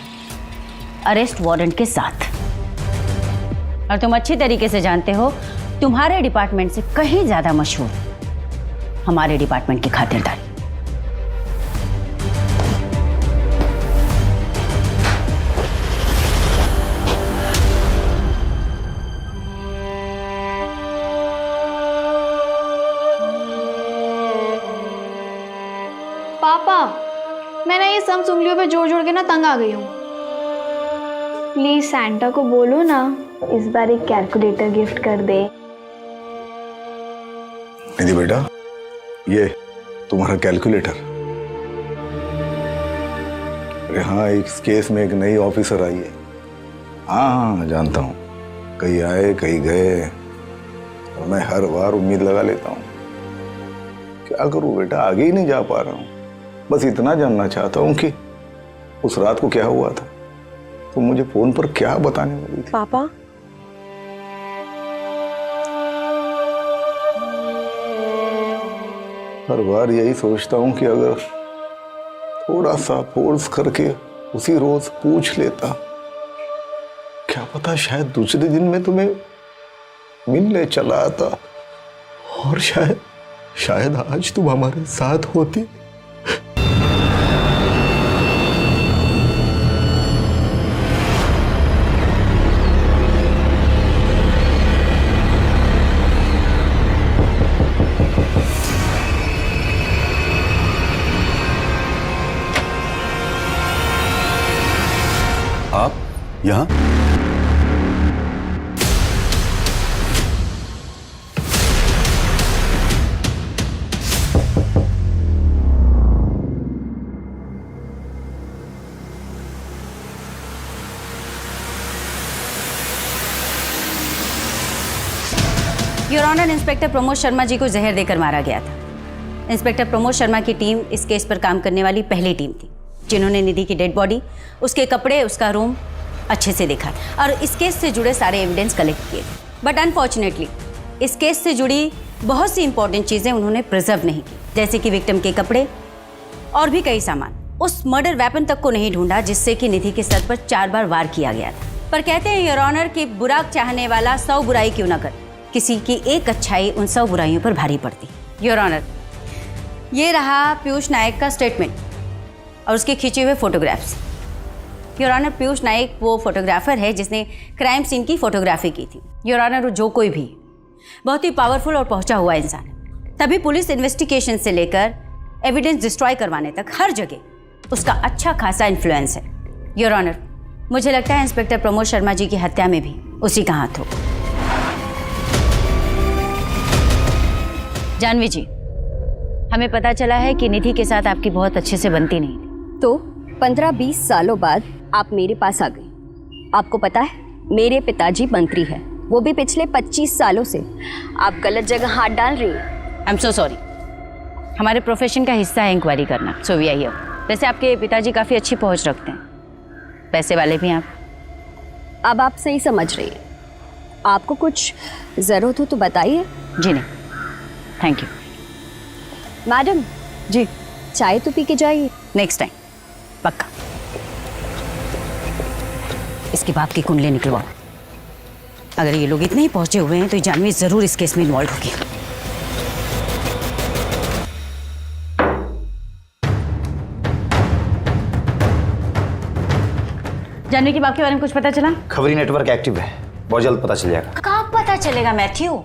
अरेस्ट वारंट के साथ। और तुम अच्छी तरीके से जानते हो तुम्हारे डिपार्टमेंट से कहीं ज्यादा मशहूर हमारे डिपार्टमेंट की खातिरदारी। पापा, मैं ना ये सब उंगलियों पे जोड़ जोड़ के ना तंग आ गई हूँ। प्लीज सैंटा को बोलो ना इस बार एक कैलकुलेटर गिफ्ट कर दे। निधि बेटा, ये तुम्हारा कैलकुलेटर। अरे हाँ, इस केस में एक नई ऑफिसर आई है। हाँ, जानता हूँ। कहीं आए कहीं गए, और मैं हर बार उम्मीद लगा लेता हूँ। क्या करूँ बेटा, आगे ही नहीं जा पा रहा हूँ। बस इतना जानना चाहता हूँ कि उस रात को क्या हुआ था, तो मुझे फोन पर क्या बताने वाली थी। पापा, हर बार यही सोचता हूँ कि अगर थोड़ा सा फोर्स करके उसी रोज पूछ लेता, क्या पता शायद दूसरे दिन में तुम्हें मिलने चला आता और शायद आज तुम हमारे साथ होती। आप यहाँ? Your honour, inspector Pramod Sharma ji को जहर देकर मारा गया था। इंस्पेक्टर प्रमोद शर्मा की टीम इस केस पर काम करने वाली पहली टीम थी जिन्होंने निधि की डेड बॉडी, उसके कपड़े, उसका रूम अच्छे से देखा और इस केस से जुड़े सारे एविडेंस कलेक्ट किए। बट अनफॉर्चुनेटली इस केस से जुड़ी बहुत सी इंपॉर्टेंट चीज़ें उन्होंने प्रिजर्व नहीं की, जैसे कि विक्टिम के कपड़े और भी कई सामान। उस मर्डर वेपन तक को नहीं ढूंढा जिससे कि निधि के सर पर 4 बार वार किया गया था। पर कहते हैं योर ऑनर कि बुरा चाहने वाला 100 बुराई क्यों न कर, किसी की एक अच्छाई उन 100 बुराइयों पर भारी पड़ती। योर ऑनर, ये रहा पीयूष नायक का स्टेटमेंट और उसके खींचे हुए फोटोग्राफ्स। योर ऑनर, पीयूष नायक वो फोटोग्राफर है जिसने क्राइम सीन की फोटोग्राफी की थी। योर ऑनर, वो जो कोई भी बहुत ही पावरफुल और पहुंचा हुआ इंसान है। तभी पुलिस इन्वेस्टिगेशन से लेकर एविडेंस डिस्ट्रॉय करवाने तक हर जगह उसका अच्छा खासा इन्फ्लुएंस है। योर ऑनर, मुझे लगता है इंस्पेक्टर प्रमोद शर्मा जी की हत्या में भी उसी का हाथ हो। जानवी जी, हमें पता चला है कि निधि के साथ आपकी बहुत अच्छे से बनती नहीं थी। तो 15-20 सालों बाद आप मेरे पास आ गई। आपको पता है मेरे पिताजी मंत्री हैं, वो भी पिछले 25 सालों से। आप गलत जगह हाथ डाल रही हैं। आई एम सो सॉरी, हमारे प्रोफेशन का हिस्सा है इंक्वायरी करना, सो वी आर हियर। वैसे आपके पिताजी काफ़ी अच्छी पहुंच रखते हैं, पैसे वाले भी आप। अब आप सही समझ रही हैं। आपको कुछ ज़रूरत हो तो बताइए। जी नहीं, थैंक यू। मैडम जी, चाय तो पी के जाइए। नेक्स्ट टाइम पक्का। इसके बाप की कुंडली निकलवाओ। अगर ये लोग इतने ही पहुंचे हुए हैं तो ये जानवी जरूर इस केस में इन्वॉल्व होगी। जानवी के बाप के बारे में कुछ पता चला? खबरी नेटवर्क एक्टिव है, बहुत जल्द पता चल जाएगा। कहाँ पता चलेगा मैथ्यू?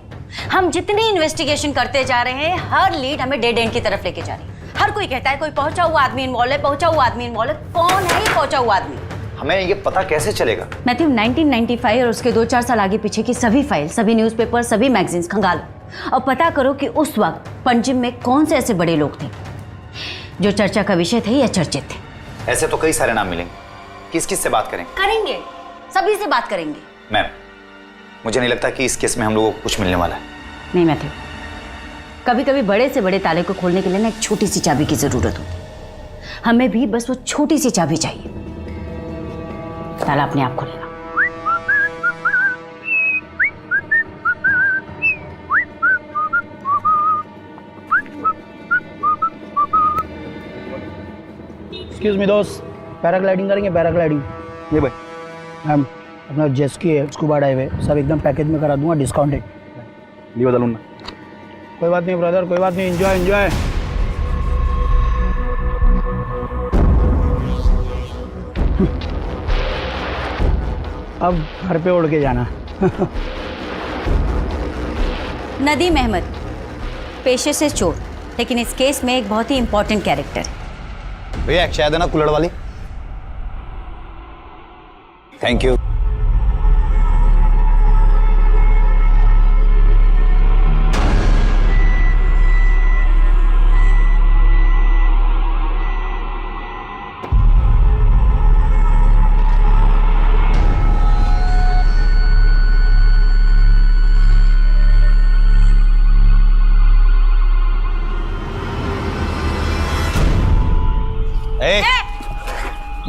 हम जितनी इन्वेस्टिगेशन करते जा रहे हैं, हर लीड हमें डेड एंड की तरफ लेके जा रही है। हर कोई कहता है कोई पहुंचा हुआ आदमी इन्वॉल्व है, पहुंचा हुआ आदमी इन्वॉल्व है। कौन है ये पहुंचा हुआ आदमी? हमें ये पता कैसे चलेगा? मैथ्यू, 1995 और उसके 2-4 साल आगे पीछे की सभी फाइल, सभी न्यूज़पेपर, सभी मैगजीन्स खंगालो और पता करो कि उस वक्त पंजिम में कौन से ऐसे बड़े लोग थे जो चर्चा का विषय थे या चर्चित थे। ऐसे तो कई सारे नाम मिलेंगे, किस किस से बात करें? करेंगे, सभी से बात करेंगे। मैम, मुझे नहीं लगता कि इस केस में हम लोगों को कुछ मिलने वाला है। नहीं मैथ्यू, कभी कभी बड़े से बड़े ताले को खोलने के लिए ना एक छोटी सी चाबी की जरूरत होती है। हमें भी बस वो छोटी सी चाबी चाहिए, ताला अपने आप खुलेगा। एक्सक्यूज मी दोस्त, पैराग्लाइडिंग करेंगे? पैराग्लाइडिंग ये भाई मैम, अपना जेस्की है, स्कूबा डाइव है, सब एकदम पैकेज में करा दूंगा, डिस्काउंटेड। ये बता लूँ ना? कोई बात नहीं ब्रदर, कोई बात नहीं, एंजॉय एंजॉय। अब घर पे उड़ के जाना। नदीम अहमद पेशे से चोर, लेकिन इस केस में एक बहुत ही इंपॉर्टेंट कैरेक्टर है। भैया एक चाय देना कुल्हड़ वाली। Thank you.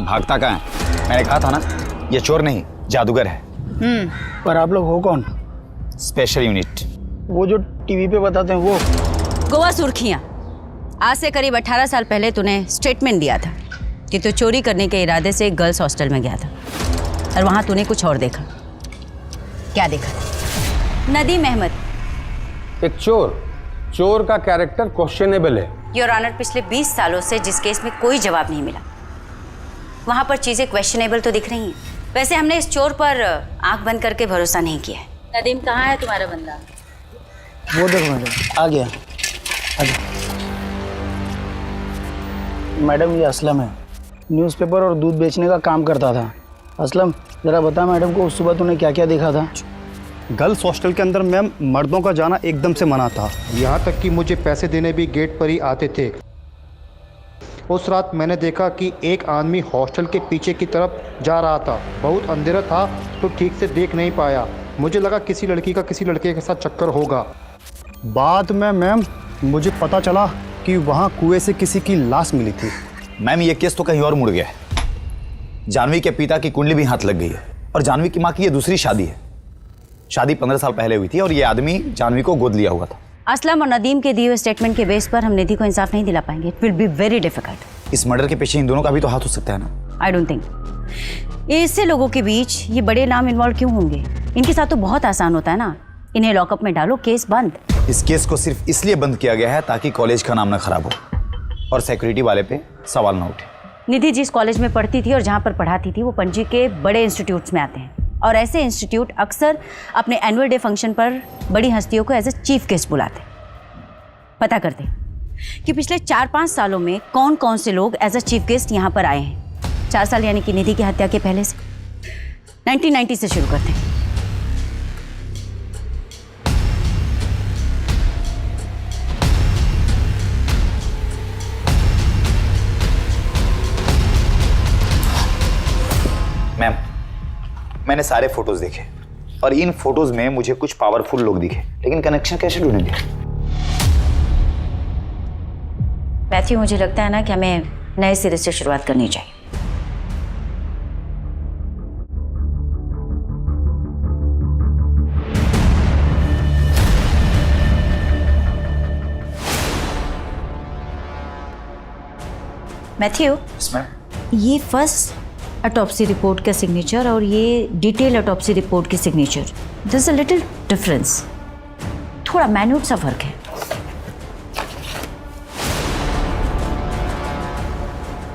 भागता कहाँ है? मैंने कहा था ना, ये चोर नहीं जादूगर है। पर आप लोग हो कौन? Special unit. वो जो टीवी पे बताते हैं वो? गोवा सुर्खियां। आज से करीब 18 साल पहले तूने स्टेटमेंट दिया था कि तू चोरी करने के इरादे से एक गर्ल्स हॉस्टल में गया था और वहां तूने कुछ और देखा। क्या देखा? नदीम अहमद एक चोर। चोर का कैरेक्टर क्वेश्चनेबल है। योर ऑनर, पिछले 20 सालों से जिस केस में कोई जवाब नहीं मिला, वहां पर चीजें क्वेश्चनेबल तो दिख रही हैं। वैसे हमने इस चोर पर आंख बंद करके भरोसा नहीं किया है। नदीम, कहाँ है तुम्हारा बंदा? वो देखो मैडम, आ गया। मैडम, ये असलम है, न्यूज़पेपर और दूध बेचने का काम करता था। असलम, जरा बता मैडम को उस सुबह तूने क्या क्या देखा था? गर्ल्स हॉस्टल के अंदर मैम मर्दों का जाना एकदम से मना था। यहाँ तक कि मुझे पैसे देने भी गेट पर ही आते थे। उस रात मैंने देखा कि एक आदमी हॉस्टल के पीछे की तरफ जा रहा था। बहुत अंधेरा था तो ठीक से देख नहीं पाया। मुझे लगा किसी लड़की का किसी लड़के के साथ चक्कर होगा। बाद में मैम मुझे पता चला कि वहाँ कुएं से किसी की लाश मिली थी। मैम, ये केस तो कहीं और मुड़ गया है। जानवी के पिता की कुंडली भी हाथ लग गई है और जानवी की माँ की ये दूसरी शादी है। शादी 15 साल पहले हुई थी और ये आदमी जानवी को गोद लिया हुआ था। असलम और नदीम के दिए हुए स्टेटमेंट के बेस पर हम निधि को इंसाफ नहीं दिला पाएंगे। It will be very difficult. इस मर्डर के पीछे इन दोनों का भी तो हाथ हो सकता है ना? I don't think. इससे लोगों के बीच ये बड़े नाम इन्वॉल्व क्यों होंगे? इनके साथ तो बहुत आसान होता है ना, इन्हें लॉकअप में डालो, केस बंद। इस केस को सिर्फ इसलिए बंद किया गया है ताकि कॉलेज का नाम ना खराब हो और सिक्योरिटी वाले पे सवाल ना उठे। निधि जिस कॉलेज में पढ़ती थी और जहाँ पर पढ़ाती थी वो पणजी के बड़े इंस्टीट्यूट्स में आते हैं और ऐसे इंस्टीट्यूट अक्सर अपने एनुअल डे फंक्शन पर बड़ी हस्तियों को एज ए चीफ गेस्ट बुलाते हैं। पता करते कि पिछले 4-5 सालों में कौन कौन से लोग एज अ चीफ गेस्ट यहाँ पर आए हैं। 4 साल यानी कि निधि की हत्या के पहले से 1990 से शुरू करते हैं। मैम, मैंने सारे फोटोज देखे और इन फोटोज में मुझे कुछ पावरफुल लोग दिखे, लेकिन कनेक्शन कैसे ढूंढेंगे? मैथ्यू, मुझे लगता है ना कि हमें नए सिरे से शुरुआत करनी चाहिए। मैथ्यू, ये फर्स्ट ऑटोप्सी रिपोर्ट का सिग्नेचर और ये डिटेल ऑटोप्सी रिपोर्ट की signature, there is a little difference. थोड़ा माइन्यूट सा फर्क है।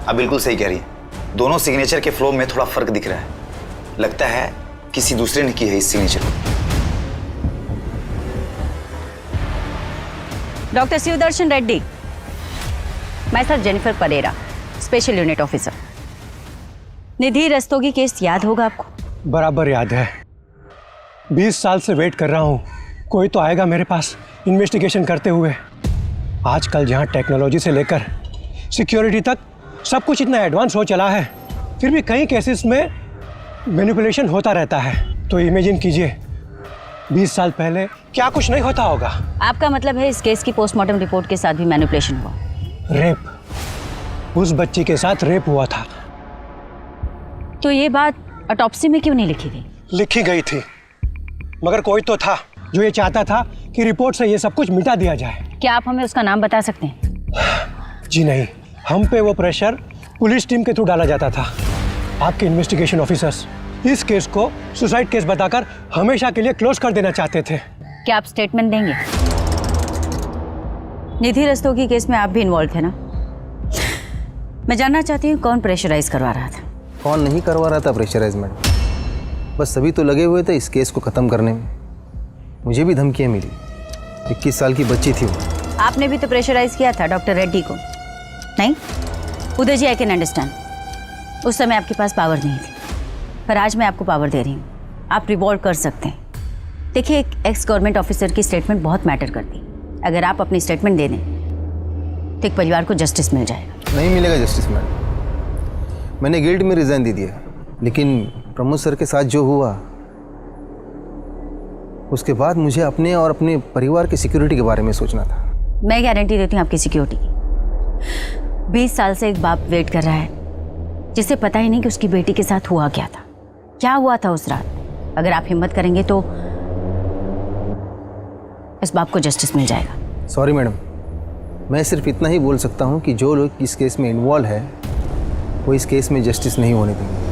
आप बिल्कुल सही कह रही हैं। दोनों सिग्नेचर के फ्लो में थोड़ा फर्क दिख रहा है। लगता है किसी दूसरे ने की है इस सिग्नेचर को। Doctor Shivdarshan Reddy, myself Jennifer Pereira, special unit officer. Nidhi Rastogi case याद होगा आपको? बराबर याद है। 20 साल से वेट कर रहा हूँ, कोई तो आएगा मेरे पास इन्वेस्टिगेशन करते हुए। आजकल जहाँ टेक्नोलॉजी से लेकर सिक्योरिटी तक सब कुछ इतना एडवांस हो चला है, फिर भी कई केसेस में मैनिपुलेशन होता रहता है। तो इमेजिन कीजिए 20 साल पहले क्या कुछ नहीं होता होगा। आपका मतलब है इस केस की पोस्टमार्टम रिपोर्ट के साथ भी मैनिपुलेशन हुआ? रेप, उस बच्ची के साथ रेप हुआ था। तो ये बात ऑटोप्सी में क्यों नहीं लिखी गई? लिखी गई थी, मगर कोई तो था जो ये चाहता था कि रिपोर्ट से ये सब कुछ मिटा दिया जाए। क्या आप हमें उसका नाम बता सकते हैं? जी नहीं, हम पे वो प्रेशर पुलिस टीम के थ्रू डाला जाता था। आपके इन्वेस्टिगेशन ऑफिसर्स इस केस को सुसाइड केस बताकर हमेशा के लिए क्लोज कर देना चाहते थे। क्या आप स्टेटमेंट देंगे? निधि रस्तोगी केस में आप भी इन्वॉल्व थे ना? मैं जानना चाहती हूँ कौन प्रेशराइज करवा रहा था? कौन नहीं करवा रहा था प्रेशराइजमेंट, बस सभी तो लगे हुए थे इस केस को ख़त्म करने में। मुझे भी धमकियाँ मिली। 21 साल की बच्ची थी वो। आपने भी तो प्रेशराइज किया था डॉक्टर रेड्डी को, नहीं? उदय जी, आई कैन अंडरस्टैंड, उस समय आपके पास पावर नहीं थी, पर आज मैं आपको पावर दे रही हूँ। आप रिवॉल्व कर सकते हैं। देखिए, एक एक्स गवर्नमेंट ऑफिसर की स्टेटमेंट बहुत मैटर करती है। अगर आप अपनी स्टेटमेंट दे दें तो एक परिवार को जस्टिस मिल जाएगा। नहीं मिलेगा जस्टिस मैडम। मैंने गिल्ड में रिजाइन दे दिया, लेकिन प्रमोद सर के साथ जो हुआ उसके बाद मुझे अपने और अपने परिवार की सिक्योरिटी के बारे में सोचना था। मैं गारंटी देती हूँ आपकी सिक्योरिटी की। 20 साल से एक बाप वेट कर रहा है जिसे पता ही नहीं कि उसकी बेटी के साथ हुआ क्या था, क्या हुआ था उस रात। अगर आप हिम्मत करेंगे तो इस बाप को जस्टिस मिल जाएगा। सॉरी मैडम, मैं सिर्फ इतना ही बोल सकता हूँ कि जो लोग इस केस में इन्वॉल्व है वो इस केस में जस्टिस नहीं होने देंगे।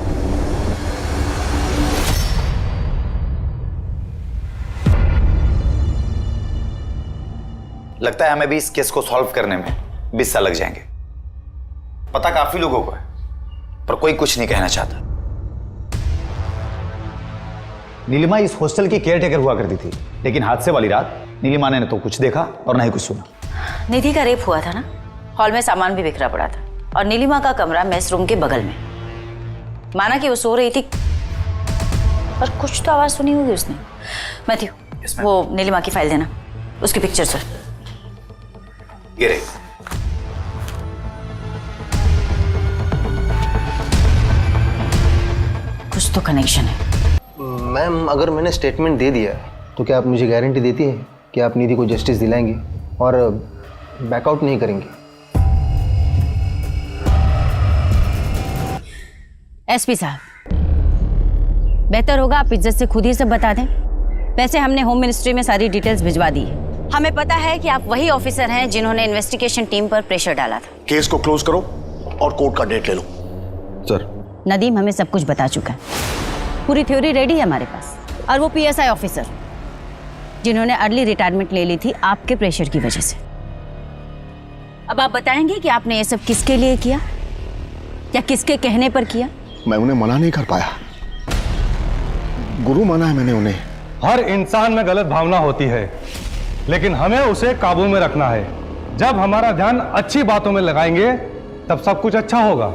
लगता है हमें भी इस केस को सॉल्व करने में 20 साल लग जाएंगे। पता काफी लोगों को है, पर कोई कुछ नहीं कहना चाहता। नीलिमा इस हॉस्टल की केयरटेकर हुआ करती थी, लेकिन हादसे वाली रात नीलिमा ने तो कुछ देखा और ना ही कुछ सुना। निधि का रेप हुआ था ना, हॉल में सामान भी बिखरा पड़ा था और नीलिमा का कमरा मेस रूम के बगल में। माना कि वो सो रही थी, पर कुछ तो आवाज सुनी होगी उसने। मैथ्यू, वो नीलिमा की फाइल देना, उसकी पिक्चर सर। ये रही। कुछ तो कनेक्शन है। मैम, अगर मैंने स्टेटमेंट दे दिया तो क्या आप मुझे गारंटी देती हैं कि आप निधि को जस्टिस दिलाएंगे और बैकआउट नहीं करेंगे? एसपी साहब, बेहतर होगा आप इज्जत से खुद ही सब बता दें। वैसे हमने होम मिनिस्ट्री में सारी डिटेल्स भिजवा दी है। हमें पता है कि आप वही ऑफिसर हैं जिन्होंने इन्वेस्टिगेशन टीम पर प्रेशर डाला था। केस को क्लोज करो और कोर्ट का डेट ले लो। सर, नदीम हमें सब कुछ बता चुका है, पूरी थ्योरी रेडी है हमारे पास, और वो PSI ऑफिसर जिन्होंने अर्ली रिटायरमेंट ले ली थी आपके प्रेशर की वजह से। अब आप बताएंगे कि आपने ये सब किसके लिए किया या किसके कहने पर किया? मैं उन्हें मना नहीं कर पाया। गुरु माना है मैंने उन्हें। हर इंसान में गलत भावना होती है, लेकिन हमें उसे काबू में रखना है। जब हमारा ध्यान अच्छी बातों में लगाएंगे तब सब कुछ अच्छा होगा।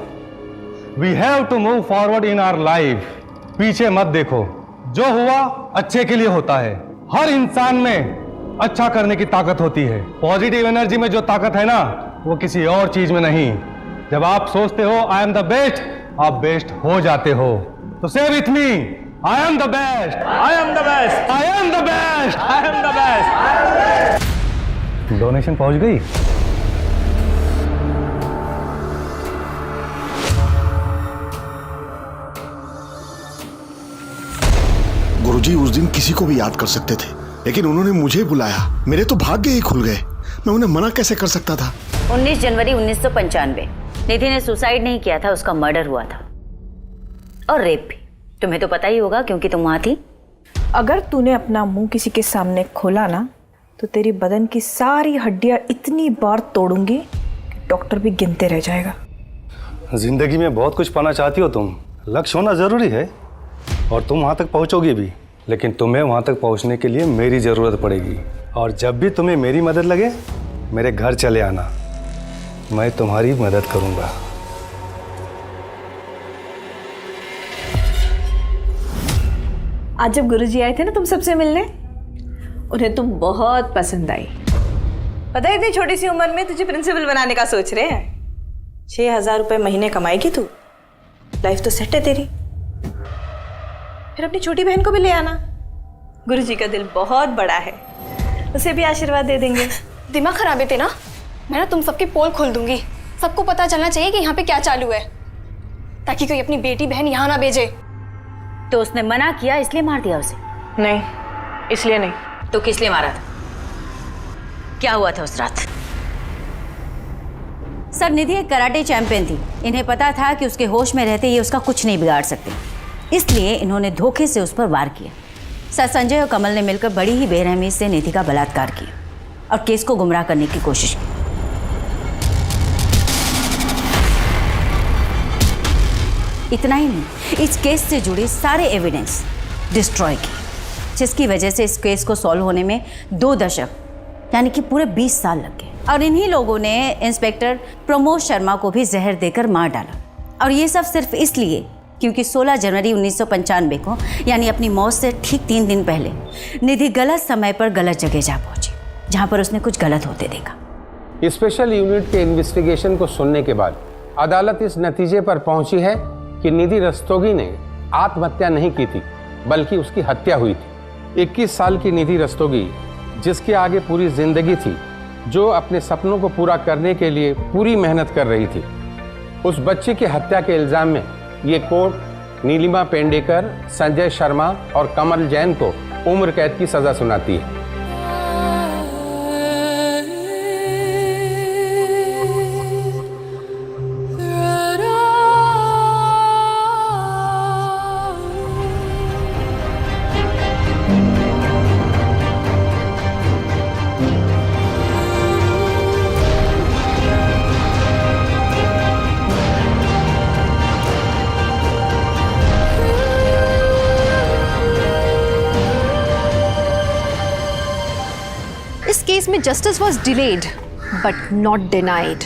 We have to move forward in our life. पीछे मत देखो, जो हुआ अच्छे के लिए होता है। हर इंसान में अच्छा करने की ताकत होती है। पॉजिटिव एनर्जी में जो ताकत है ना, वो किसी और चीज में नहीं। जब आप सोचते हो आई एम द बेस्ट, आप बेस्ट हो जाते हो। तो से with me, I am the best, I am the best, I am the best, I am the best. Donation पहुंच गई? गुरुजी उस दिन किसी को भी याद कर सकते थे, लेकिन उन्होंने मुझे बुलाया। मेरे तो भाग्य ही खुल गए। मैं उन्हें मना कैसे कर सकता था? 19 जनवरी 1995 निधि ने सुसाइड नहीं किया था, उसका मर्डर हुआ था और रेप भी। तुम्हें तो पता ही होगा क्योंकि तुम वहां थी। अगर तूने अपना मुंह किसी के सामने खोला ना, तो तेरी बदन की सारी हड्डियां इतनी बार तोड़ूंगी कि डॉक्टर भी गिनते रह जाएगा। जिंदगी में बहुत कुछ पाना चाहती हो तुम। लक्ष्य होना जरूरी है और तुम वहां तक पहुंचोगी भी, लेकिन तुम्हें वहां तक पहुंचने के लिए मेरी जरूरत पड़ेगी। और जब भी तुम्हें मेरी मदद लगे, मेरे घर चले आना, मैं तुम्हारी मदद करूंगा। आज जब गुरुजी आए थे ना तुम सबसे मिलने, उन्हें तुम बहुत पसंद आई। पता है इतनी छोटी सी उम्र में तुझे प्रिंसिपल बनाने का सोच रहे हैं। 6,000 रुपए महीने कमाएगी तू, लाइफ तो सेट है तेरी। फिर अपनी छोटी बहन को भी ले आना। गुरुजी का दिल बहुत बड़ा है, उसे भी आशीर्वाद दे देंगे। दिमाग खराब है तेरा। मैं ना तुम सबके पोल खोल दूंगी। सबको पता चलना चाहिए कि यहाँ पे क्या चालू है, ताकि कोई अपनी बेटी बहन यहाँ ना भेजे। तो उसने मना किया इसलिए मार दिया उसे? नहीं, इसलिए नहीं। तो किस लिए मारा था? क्या हुआ था उस रात? सर, निधि एक कराटे चैंपियन थी। इन्हें पता था कि उसके होश में रहते ये उसका कुछ नहीं बिगाड़ सकते, इसलिए इन्होंने धोखे से उस पर वार किया। सर, संजय और कमल ने मिलकर बड़ी ही बेरहमी से निधि का बलात्कार किया और केस को गुमराह करने की कोशिश की। इतना ही नहीं, इस केस से जुड़े सारे एविडेंस डिस्ट्रॉय किए, जिसकी वजह से इस केस को सॉल्व होने में 2 दशक यानी कि पूरे 20 साल लग गए। और इन्हीं लोगों ने इंस्पेक्टर प्रमोद शर्मा को भी जहर देकर मार डाला। और ये सब सिर्फ इसलिए क्योंकि 16 जनवरी 1995 को यानी अपनी मौत से ठीक 3 दिन पहले निधि गलत समय पर गलत जगह जा पहुंची, जहां पर उसने कुछ गलत होते देखा। स्पेशल यूनिट के इन्वेस्टिगेशन को सुनने के बाद अदालत इस नतीजे पर पहुंची है कि निधि रस्तोगी ने आत्महत्या नहीं की थी, बल्कि उसकी हत्या हुई थी। 21 साल की निधि रस्तोगी, जिसके आगे पूरी जिंदगी थी, जो अपने सपनों को पूरा करने के लिए पूरी मेहनत कर रही थी, उस बच्चे की हत्या के इल्जाम में ये कोर्ट नीलिमा पेंडेकर, संजय शर्मा और कमल जैन को उम्र कैद की सजा सुनाती है। इस केस में justice was delayed but not denied.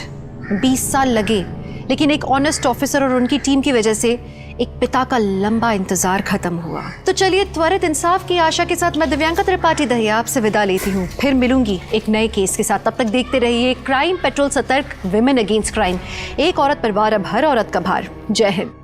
20 साल लगे, लेकिन एक ऑनेस्ट ऑफिसर और उनकी टीम की वजह से एक पिता का लंबा इंतजार खत्म हुआ। तो चलिए, त्वरित इंसाफ की आशा के साथ मैं दिव्यांका त्रिपाठी दहिया आपसे विदा लेती हूँ। फिर मिलूंगी एक नए केस के साथ। तब तक देखते रहिए क्राइम पेट्रोल, सतर्क, विमेन अगेंस्ट क्राइम। एक औरत पर वार, अब हर औरत का भार। जय हिंद।